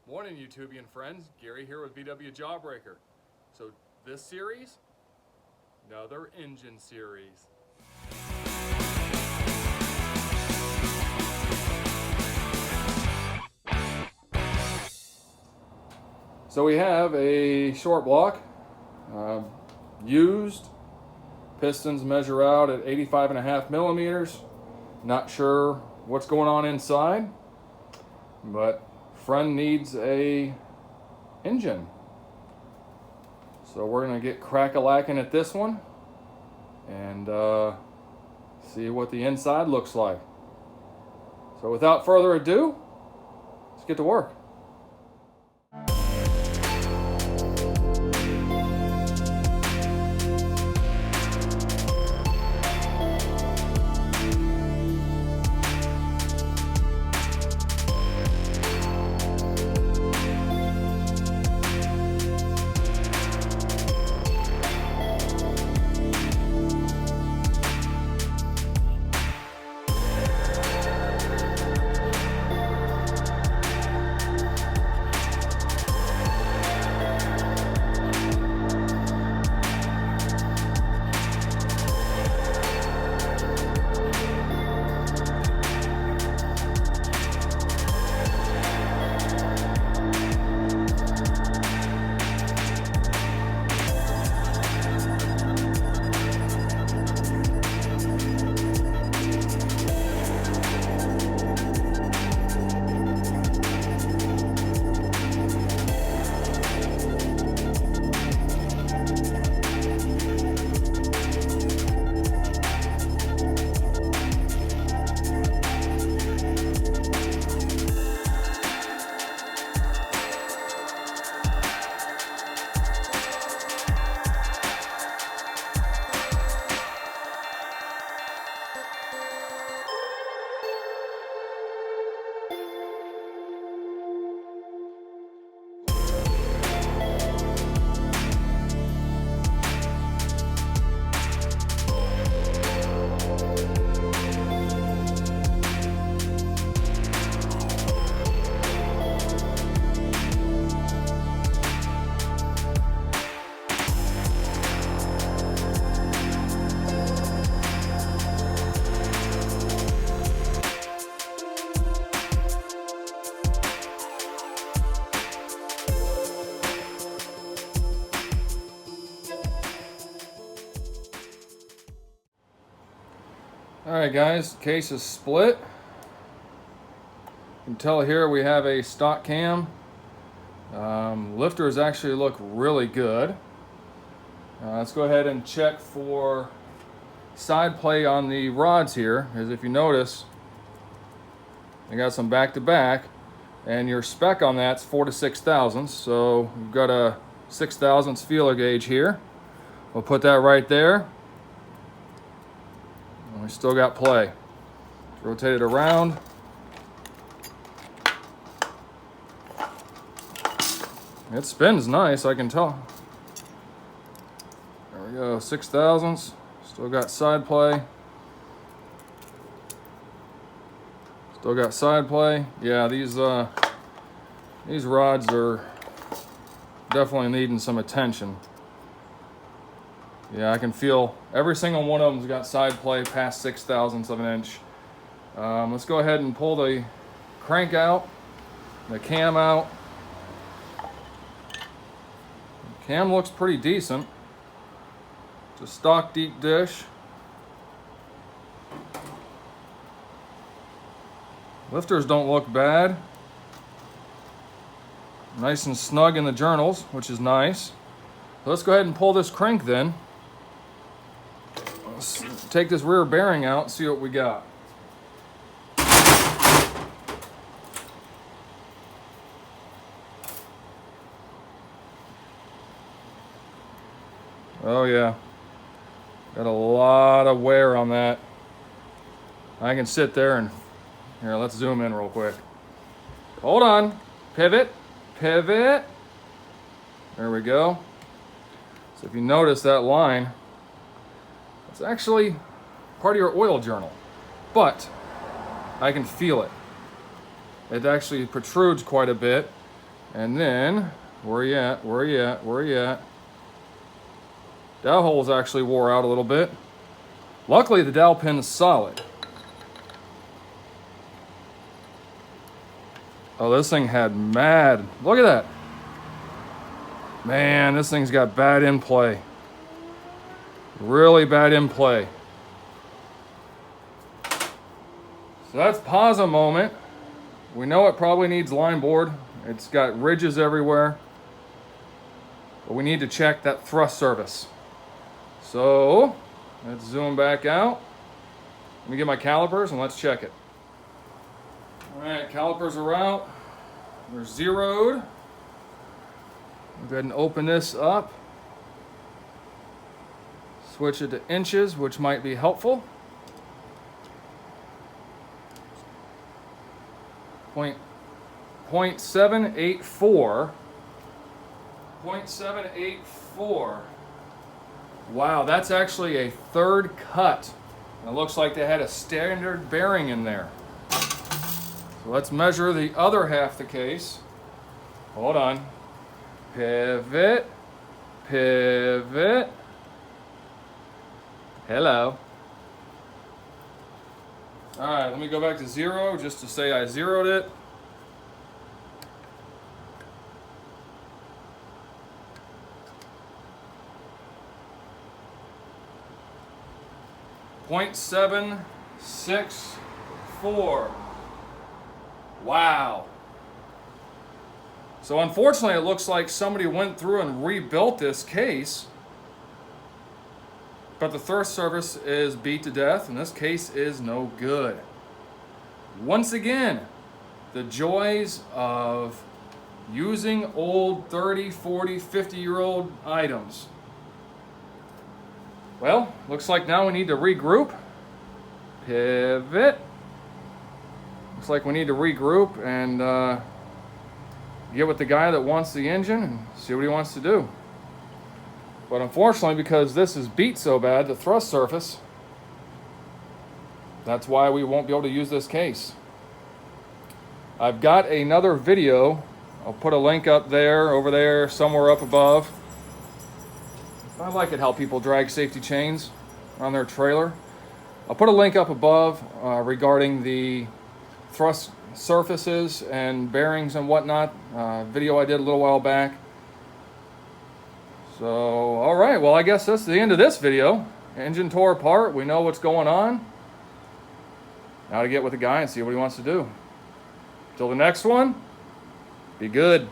Morning, YouTubian friends. Gary here with VW Jawbreaker. So this series, another engine series. So we have a short block, used. Pistons measure out at 85.5 millimeters. Not sure what's going on inside, but friend needs a engine. So we're gonna get crack-a-lacking at this one and see what the inside looks like. So without further ado, let's get to work. Alright guys, case is split. You can tell here we have a stock cam. Lifters actually look really good. Let's go ahead and check for side play on the rods here, as if you notice, they got some back-to-back, and your spec on that's 4 to 6 thousandths, so we've got a 6 thousandths feeler gauge here. We'll put that right there. We still got play. Rotate it around. It spins nice, I can tell. There we go, 6 thousandths. Still got side play. Still got side play. Yeah, these rods are definitely needing some attention. Yeah, I can feel every single one of them's got side play past 6 thousandths of an inch. Let's go ahead and pull the crank out, the cam out. The cam looks pretty decent. It's a stock deep dish. Lifters don't look bad. Nice and snug in the journals, which is nice. So let's go ahead and pull this crank then. Let's take this rear bearing out and see what we got. Oh yeah, got a lot of wear on that. I can sit there and, here, let's zoom in real quick. Hold on, pivot, pivot. There we go. So if you notice that line, it's actually part of your oil journal, but I can feel it. It actually protrudes quite a bit. And then, where you at? Where you at? Where you at? Dowel holes actually wore out a little bit. Luckily, the dowel pin is solid. Oh, this thing had mad. Look at that. Man, this thing's got bad in play. Really bad in play. So that's pause a moment. We know it probably needs line board. It's got ridges everywhere. But we need to check that thrust surface. So let's zoom back out. Let me get my calipers and let's check it. All right, calipers are out. They're zeroed. I'll go ahead and open this up. Switch it to inches, which might be helpful. Point 0.784. 0.784. Wow, that's actually a third cut. And it looks like they had a standard bearing in there. So let's measure the other half the case. Hold on. Pivot. Pivot. Hello. All right, let me go back to 0 just to say I zeroed it. .764. Wow. So unfortunately, it looks like somebody went through and rebuilt this case, but the thrust surface is beat to death, and this case is no good. Once again, the joys of using old 30, 40, 50-year-old items. Well, looks like now we need to regroup. Pivot. Looks like we need to regroup and get with the guy that wants the engine and see what he wants to do. But unfortunately, because this is beat so bad, the thrust surface, that's why we won't be able to use this case. I've got another video. I'll put a link up there, over there, somewhere up above. I like it how people drag safety chains on their trailer. I'll put a link up above regarding the thrust surfaces and bearings and whatnot. Video I did a little while back. So, all right, well, I guess that's the end of this video. Engine tore apart. We know what's going on. Now to get with the guy and see what he wants to do. Till the next one, be good.